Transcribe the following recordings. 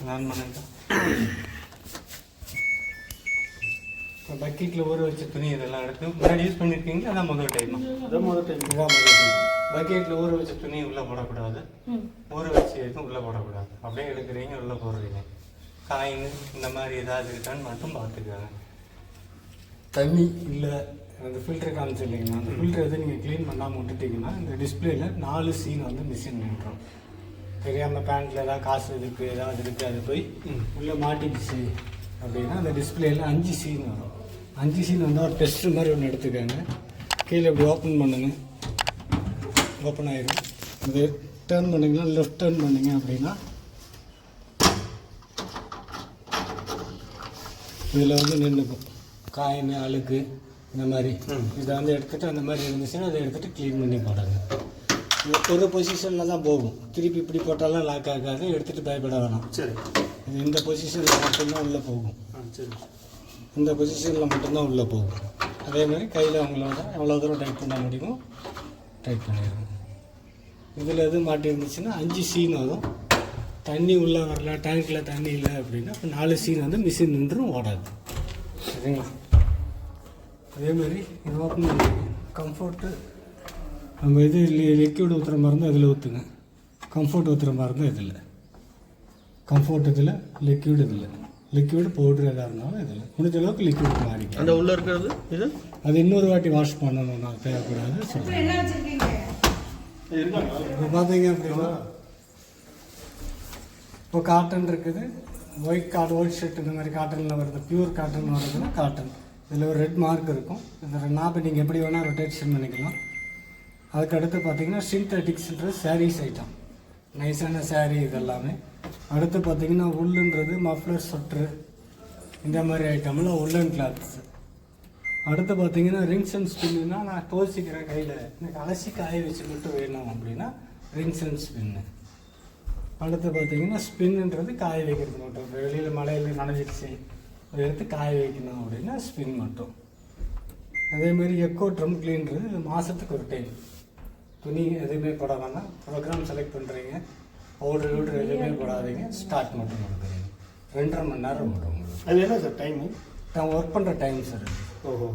நான் பண்ணேன். இப்போ பக்கெட்டில் ஊற வச்ச துணி இதெல்லாம் எடுத்து முன்னாடி யூஸ் பண்ணியிருக்கீங்க. அதான் முதல் டைம். இதான் முதல் டைம். பக்கெட்டில் ஊற வச்ச துணி உள்ளே போடக்கூடாது, ஊற வச்சு எதுவும் உள்ளே போடக்கூடாது. அப்படியே எடுக்கிறீங்க, உள்ளே போடுறீங்க. காயின் இந்த மாதிரி ஏதாவது இருக்கான்னு மட்டும் பார்த்துக்காங்க. தண்ணி இல்லை, அந்த ஃபில்டர் காமிச்சு இல்லைங்களா, அந்த ஃபில்டர் எதுவும் நீங்கள் க்ளீன் பண்ணாமல் விட்டுட்டிங்கன்னா இந்த டிஸ்பிளேல 4 சீன் வந்து மிஷின் நின்றோம். தெரியாமல் பேண்ட்டில் ஏதாவது காசு இருக்குது, ஏதாவது இருக்குது, அது போய் உள்ளே மாட்டிக்கிச்சு அப்படின்னா அந்த டிஸ்பிளேயில் 5 சீன் வரும். 5 சீன் வந்து ஒரு டெஸ்ட் மாதிரி ஒன்று எடுத்துக்கோங்க. கீழே இப்படி ஓப்பன் பண்ணுங்க, ஓப்பன் ஆகிடும். இது டேர்ன் பண்ணிங்கன்னா லெஃப்ட் டேர்ன் பண்ணிங்க அப்படின்னா இதில் வந்து நின்றுக்கும் காயின், அழுக்கு இந்த மாதிரி. இதை வந்து எடுத்துகிட்டு அந்த மாதிரி இருந்துச்சுன்னா அதை எடுத்துகிட்டு க்ளீன் பண்ணி போடுங்க. ஒரு பொசிஷனில் தான் போகும், திருப்பி இப்படி போட்டாலும் லாக் ஆகாது. எடுத்துகிட்டு பயப்பட வேணாம். சரி, இது இந்த பொசிஷனில் மட்டும்தான் உள்ளே போகும். சரி, இந்த பொசிஷனில் மட்டும்தான் உள்ளே போகும். அதே மாதிரி கையில் அவங்களோட எவ்வளோ தூரம் டைட் பண்ண முடியுமோ டைட் பண்ணிடுங்க. இதில் எதுவும் மாட்டிருந்துச்சுன்னா 5 சீன் வரும். தண்ணி உள்ளே வரல, டேங்க்கில் தண்ணி இல்லை அப்படின்னா இப்போ 4 சீன் வந்து மிஷின் நின்றும் ஓடாது. சரிங்களா? அதே மாதிரி இது ஓப்பன் பண்ணி கம்ஃபர்ட்டு நம்ம இது லிக்விட் ஊற்றுற மாதிரி இருந்தால் இதில் ஊற்றுங்க. கம்ஃபர்ட் ஊற்றுற மாதிரி இருந்தால் இதில் கம்ஃபர்ட், இதில் லிக்விட், இதில் லிக்விட் பவுட்ரு எதாக இருந்தாலும் இதில் முடிஞ்ச அளவுக்கு லிக்விட் மாறிக்கும். அந்த உள்ளே இருக்கிறது இது அது இன்னொரு வாட்டி வாஷ் பண்ணணும், நான் தேவைப்படாது சொல்லுங்கள். இப்போ பார்த்தீங்க அப்படின்னா இப்போ காட்டன் இருக்குது, ஒயிட் ஷர்ட் இந்த மாதிரி காட்டனில் வருது, பியூர் காட்டன் வருதுன்னா காட்டன். இதில் ஒரு ரெட் மார்க் இருக்கும். இதில் நாப்பை நீங்கள் எப்படி வேணால் ரொட்டேஷன் பண்ணிக்கலாம். அதுக்கு அடுத்து பார்த்தீங்கன்னா சிந்தட்டிக்ஸ்ன்றது சாரீஸ் ஐட்டம், நைஸான சாரீ இதெல்லாமே. அடுத்து பார்த்தீங்கன்னா உள்ளுன்றது மஃப்ளர், சொட்ரு இந்த மாதிரி ஐட்டம்லாம் உள்ளன் கிளாத்ஸ். அடுத்து பார்த்தீங்கன்னா ரிங்ஸ் அண்ட் ஸ்பின்னுன்னா நான் தோசிக்கிறேன் கையில், எனக்கு அலசி காய வச்சு மட்டும் வேணும் அப்படின்னா ரிங்ஸ் அண்ட் ஸ்பின்னு. அடுத்து பார்த்தீங்கன்னா ஸ்பின்னுன்றது காய வைக்கிறது மட்டும். இப்போ வெளியில் மழையில் நனைஞ்சிடுச்சு எடுத்து காய வைக்கணும் அப்படின்னா ஸ்பின் மட்டும். அதேமாதிரி எக்கோ ட்ரம் கிளீன்றது மாதத்துக்கு ஒரு டைம். துணி எதுவுமே போட வேணாம். ப்ரோக்ராம் செலக்ட் பண்ணுறீங்க, பவுடர் எதுவுமே போடாதீங்க, ஸ்டார்ட் மட்டும் கொடுக்குறீங்க. 2.5 மணி நேரம் வரும் உங்களுக்கு. அது என்ன சார் டைமு? நான் ஒர்க் பண்ணுற டைம் சார். ஓஹோ,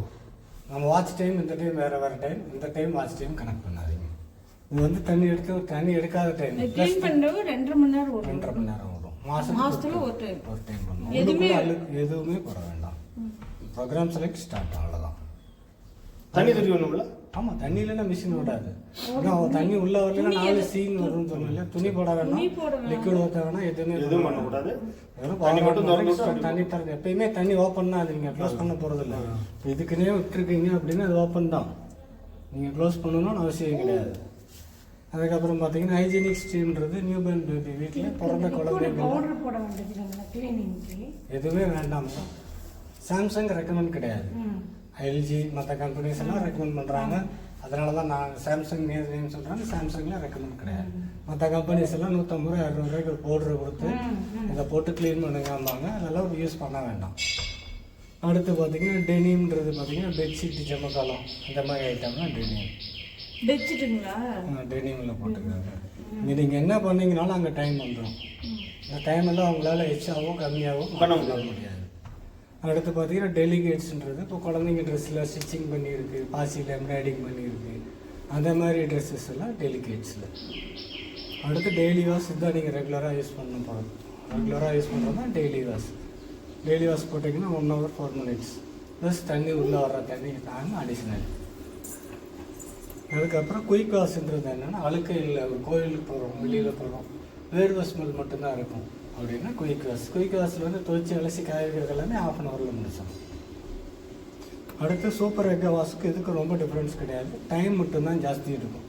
நம்ம வாட்ச் டைம் இந்த டைம் வேறு டைம், இந்த டைம் வாட்ச் டைம் கனெக்ட் பண்ணாதீங்க. இது வந்து தண்ணி எடுக்காத டைம். 2.5 மணி நேரம் வரும். 2.5 மணி நேரம் வரும். மாதத்துல ஒரு டைம் பண்ணுவோம். எதுவுமே போட வேண்டாம். ப்ரோக்ராம் செலக்ட் ஸ்டார்ட், அவ்வளோதான். தண்ணி தண்ணி ஒன்றும்ல. ஆமாம், தண்ணி இல்லைன்னா மிஷின் விடாது. ஆனால் தண்ணி உள்ளே வரலன்னா 4 சீன் வரும்னு சொன்னால துணி போட வேண்டாம், லிக்விட் ஊற்ற வேணாம், எதுவும் பண்ணக்கூடாது. தண்ணி தரது எப்பயுமே தண்ணி ஓப்பன் தான். அது நீங்கள் க்ளோஸ் பண்ண போகிறது இல்லை. இதுக்குன்னே விட்டுருக்கீங்க அப்படின்னா அது ஓப்பன் தான், நீங்கள் க்ளோஸ் பண்ணணும்னு அவசியம் கிடையாது. அதுக்கப்புறம் பார்த்தீங்கன்னா ஹைஜீனிக் ஸ்டீம்ன்றது நியூ பார்ன் பேபி, வீட்டில் பிறந்த குழந்தைங்க எதுவுமே வேண்டாம். சாம்சங் ரெக்கமெண்ட் கிடையாது, எல்ஜி மற்ற கம்பெனிஸ் எல்லாம் ரெக்கமெண்ட் பண்ணுறாங்க. அதனால தான் நான் சாம்சங் நேம் சொல்கிறேன். சாம்சங்கில் ரெக்கமெண்ட் கிடையாது. மற்ற கம்பெனிஸ் எல்லாம் 150 ரூபா 200 ரூபாய்க்கு ஒரு பவுடர் கொடுத்து இதை போட்டு க்ளீன் பண்ணுங்காம்பாங்க. அதெல்லாம் யூஸ் பண்ண வேண்டாம். அடுத்து பார்த்தீங்கன்னா டெனிம்ன்றது பார்த்தீங்கன்னா பெட்ஷீட், ஜமக்காலம் இந்த மாதிரி ஐட்டம்லாம் டெனிம். பெட்ஷீட்டுங்களா? டெனிமில் போட்டுக்காங்க. நீங்கள் என்ன பண்ணீங்கனாலும் அங்கே டைம் வந்துடும். இந்த டைமெல்லாம் அவங்களால எச்சாவோ கம்மியாகவோ பண்ண முடியாது. அடுத்து பார்த்தீங்கன்னா டெலிகேட்ஸ்ன்றது இப்போ குழந்தைங்க ட்ரெஸ்ஸில் ஸ்டிச்சிங் பண்ணியிருக்கு, பாசியில் எம்ப்ராய்டிங் பண்ணியிருக்கு, அந்த மாதிரி ட்ரெஸ்ஸஸ் எல்லாம் டெலிகேட்ஸில். அடுத்து டெய்லி வாஷ், இதுதான் நீங்கள் ரெகுலராக யூஸ் பண்ண போகிறோம். ரெகுலராக யூஸ் பண்ணுறது தான் டெய்லி வாஷ். டெய்லி வாஷ் போட்டிங்கன்னா 1 hour 4 minutes ப்ளஸ் தண்ணி உள்ளே வர்ற தண்ணி தாங்க அடிஷ்னல். அதுக்கப்புறம் குயிக் வாஷ்ன்றது என்னென்னா அழுக்கு இல்லை, ஒரு கோயிலுக்கு போகிறோம், வெளியில் போகிறோம், வேர்வை ஸ்மெல் மட்டும்தான் இருக்கும் அப்படின்னா குயிக் வாஷ். குயிக் வாஷில் வந்து துவைச்சி அலசி காய வைக்கிறது எல்லாமே 1/2 hourல முடிச்சோம். அடுத்து சூப்பர் எக்கோ வாஷுக்கு இதுக்கு ரொம்ப டிஃப்ரென்ஸ் கிடையாது, டைம் மட்டும்தான் ஜாஸ்தி இருக்கும்.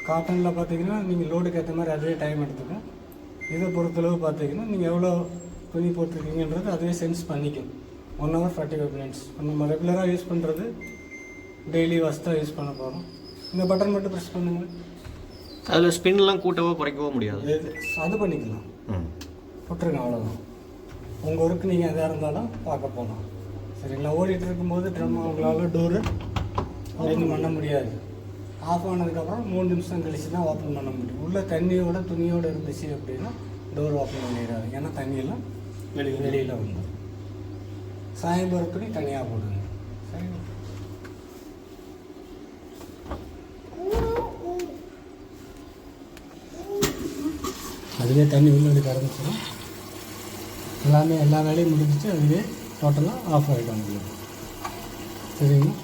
காட்டனில் பார்த்தீங்கன்னா நீங்கள் லோடுக்கு ஏற்ற மாதிரி அதே டைம் எடுத்துக்கும். இதை பொறுத்தளவு பார்த்தீங்கன்னா நீங்கள் எவ்வளோ துணி போட்டிருக்கீங்கன்றது அதுவே சென்ஸ் பண்ணிக்கும். 1 hour 45 minutes. நம்ம ரெகுலராக யூஸ் பண்ணுறது டெய்லி வாஷ் தான் யூஸ் பண்ண போகிறோம். இந்த பட்டன் மட்டும் ப்ரெஸ் பண்ணுங்க. அதில் ஸ்பின்லாம் கூட்டவோ குறைக்கவோ முடியாது, அது பண்ணிக்கலாம், விட்டுருங்க, அவ்வளோதான். உங்கள் ஒர்க்கு நீங்கள் எதாக இருந்தாலும் பார்க்க போகலாம். சரிங்களா? ஓடிட்டு இருக்கும்போது ட்ரம் அவங்களால டோரு ஓப்பன் பண்ண முடியாது. ஆஃப் ஆனதுக்கப்புறம் 3 நிமிஷம் கழிச்சு தான் ஓப்பன் பண்ண முடியும். உள்ளே தண்ணியோட துணியோடு இருந்துச்சு அப்படின்னா டோர் ஓப்பன் பண்ணிடாது, ஏன்னா தண்ணியெல்லாம் வெளியே வெளியில் வந்துடும். சாயம் போகிற துணி தனியாக போடுங்க. சரிங்களா? அதுவே தண்ணி உள்ளே கறந்துச்சிடும். எல்லா வேலையும் முடிஞ்சிச்சு. அதுவே டோட்டலாக ஆஃப் ஆகிடும் உங்களுக்கு. சரிங்களா?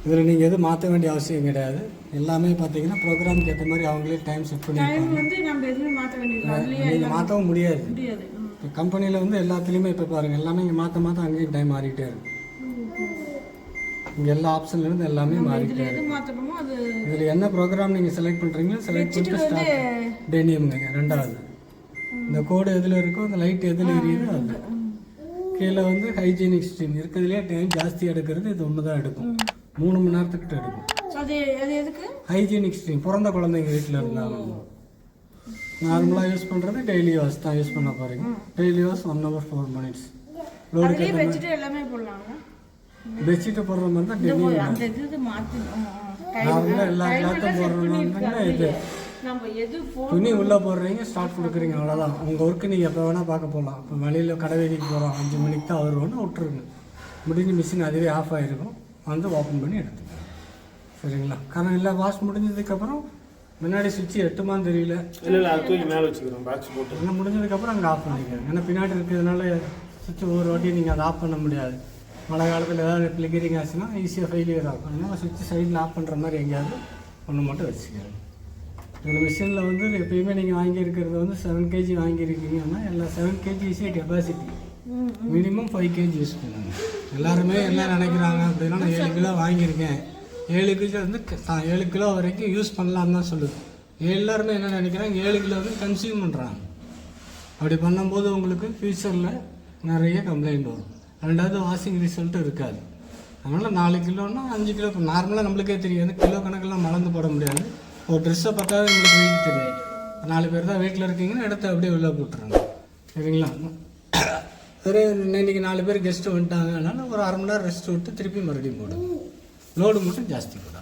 இதில் நீங்கள் எதுவும் மாற்ற வேண்டிய அவசியம் கிடையாது. எல்லாமே பார்த்தீங்கன்னா ப்ரோக்ராமுக்கு ஏற்ற மாதிரி அவங்களே டைம் செட் டைம் பண்ணியிருப்பாங்க. வந்து நம்ம எதுவுமே மாற்ற வேண்டியது நீங்கள் மாற்றவும் முடியாது. முடியாது. இப்போ கம்பெனியில் வந்து எல்லாத்துலேயுமே இப்போ பாருங்கள், எல்லாமே இங்கே மாற்ற அங்கேயும் டைம் மாறிக்கிட்டே இருக்கும். இங்கே எல்லா ஆப்ஷன்லேருந்து எல்லாமே மாறிக்கிட்டே எது இருக்கும். மாற்றணுமோ அது இதில் என்ன ப்ரோக்ராம் நீங்கள் செலக்ட் பண்ணுறீங்களோ செலக்ட் பண்ணிட்டு ஸ்டார்ட் டேனியம்ங்க. ரெண்டாவது இந்த கோடு எதில் இருக்கோ அந்த லைட் எதில் எரியுதோ அது. கீழே வந்து ஹைஜீனிக் ஸ்ட்ரீம் இருக்கிறதுலே டைம் ஜாஸ்தி எடுக்கிறது இது ஒன்று தான் எடுக்கும். 3 மணி நேரத்துக்கிட்ட எடுக்கும். அது எதுக்கு? ஹைஜீனிக் ஸ்ட்ரீம் பிறந்த குழந்தைங்க வீட்டில் இருந்தாலும் நார்மலாக யூஸ் பண்ணுறது டெய்லி வாஷ் தான் யூஸ் பண்ண போகிறீங்க. Daily wash 1 hour 4 minutes. அதுலயே வெச்சிட்டு எல்லாமே போடலாங்க. பெட்ஷீட்டை போடுற மாதிரி தான் டெய்லி அந்த இது மாற்றணும். நார்மலாக எல்லா கிளாத்தும் போடுறோம்னா இது நம்ம எது துணி உள்ளே போடுறீங்க, ஸ்டார்ட் கொடுக்குறீங்க, அவ்வளோதான். உங்கள் ஒர்க்கு நீங்கள் எப்போ வேணால் பார்க்க போகலாம். இப்போ வெளியில் கடை வீதிக்கு போகிறோம், 5 மணிக்கு தான் வருவோன்னு விட்டுருங்க. முடிஞ்சு மிஷின் அதுவே ஆஃப் ஆகிருக்கும், வந்து ஓப்பன் பண்ணி எடுத்துக்கலாம். சரிங்களா? காரணம் இல்லை, வாஷ் முடிஞ்சதுக்கப்புறம் முன்னாடி சுவிட்ச் எட்டுமான்னு தெரியல, இல்லை அது தூக்கி மேலே வச்சுக்கிறோம் பாக்ஸ் போட்டு. எல்லாம் முடிஞ்சதுக்கப்புறம் அங்கே ஆஃப் பண்ணிக்கிறேன். ஏன்னா பின்னாடி இருக்கிறதுனால சுவிட்ச் ஒவ்வொரு வாட்டி நீங்கள் அதை ஆஃப் பண்ண முடியாது. மழை காலத்தில் ஏதாவது கிளிக்கரிங் ஆச்சுன்னா ஈஸியாக ஃபெயிலியர் ஆகும். அதனால் சுவிட்ச் சைடில் ஆஃப் பண்ணுற மாதிரி எங்கேயாவது ஒன்று மட்டும் வச்சுக்கிறேன். இதில் மிஷினில் வந்து எப்பயுமே நீங்கள் வாங்கியிருக்கிறது வந்து 7 kg வாங்கியிருக்கீங்கன்னா எல்லா 7 kg ஈஸியாக கெப்பாசிட்டி. மினிமம் 5 kg யூஸ் பண்ணுங்க. எல்லாருமே என்ன நினைக்கிறாங்க அப்படின்னா, நான் 7 கிலோ வாங்கியிருக்கேன், 7 கிலோ வந்து 7 கிலோ வரைக்கும் யூஸ் பண்ணலான்னு தான் சொல்லுது. எல்லாருமே என்ன நினைக்கிறாங்க, 7 கிலோ வந்து கன்சியூம் பண்ணுறாங்க. அப்படி பண்ணும்போது உங்களுக்கு ஃப்யூச்சரில் நிறைய கம்ப்ளைண்ட் வரும். ரெண்டாவது வாஷிங் ரிசல்ட்டும் இருக்காது. அதனால் 4 கிலோன்னா 5 கிலோ இப்போ நார்மலாக நம்மளுக்கே தெரியாது, கிலோ கணக்கெல்லாம் மறந்து போட முடியாது. ஒரு ட்ரெஸ்ஸை பார்த்தாவே நம்மளுக்கு வெயிட் தெரியும். 4 பேர் தான் வீட்டில் இருக்கீங்கன்னா எடுத்து அப்படியே உள்ளே போட்டுருங்க. சரிங்களா? சரி, இன்னைக்கு 4 பேர் கெஸ்ட்டு வந்துட்டாங்க, அதனால் ஒரு 1/2 மணி நேரம் ரெஸ்ட் விட்டு திருப்பி மறுபடியும் போடுங்க. லோடு மட்டும் ஜாஸ்தி போடும்.